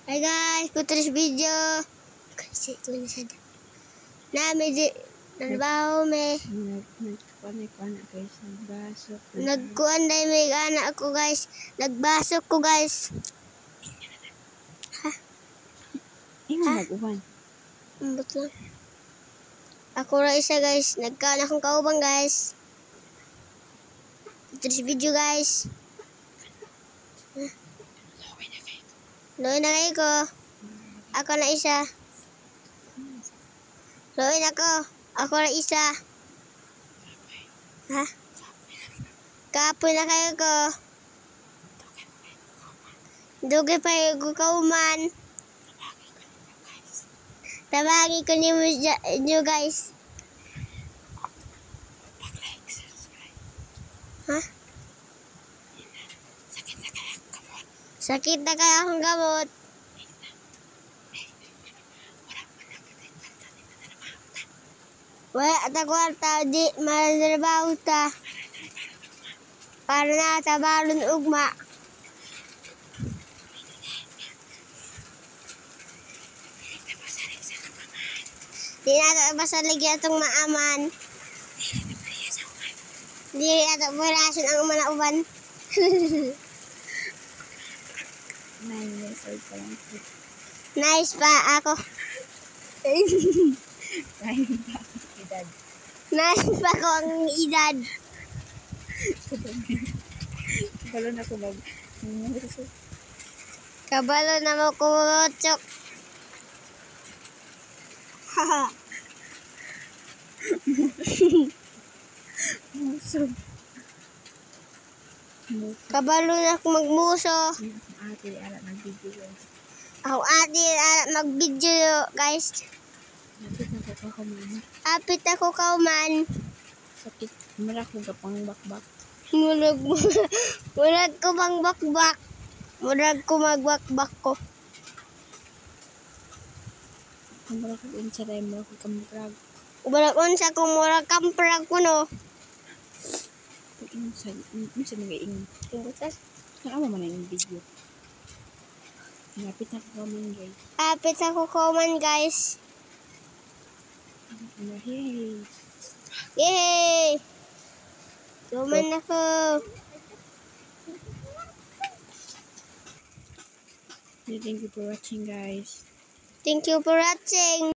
Hi guys, putus video. Kasi ito na siya. Nami di trabaho me. Nagkuan dai may anak ako guys. Nagbasok ko guys. Ha? Ingon nag-uban. Ambot lang. Ako ra isa guys. Nagkaan akong kaubang guys. Putus video guys. Loy na kayo ko. Ako na isa. Loy na ko. Ako na isa. Ha? Kapoy na kayo ko. Dugay pa yung kauman. Tabagi ko niyo guys. Ha? Sakit na kaya akong gamot. Wala ta kwarta, di manarabaho ta. Para na tabalon ugma. Di na basalig atong maaman. Di ato burasyon ang manauban. Nice pa ako. Nice pa ko ang edad. Kabalo na ko mag... Kabalo na mo kumurotsok. Haha. Kabalo na ako magmuso. Ate, ala mag-video guys. Ako ate mag-video guys. Lapit na ko kumain. Apit ako kauman. Sakit. Mula ko gapang bakbak. Murag ko bang bakbak. Murag ko magbakbak ko. Mura ko unsa dai mo ko kamprag. Murag unsa ko murag kamprag ko no. Unsa nag-iing. Butas. Ano man ang video. Lapit na ko kumain guys. Apit ako kauman guys. Hey. Yay! Kauman ako. Thank you for watching guys. Thank you for watching.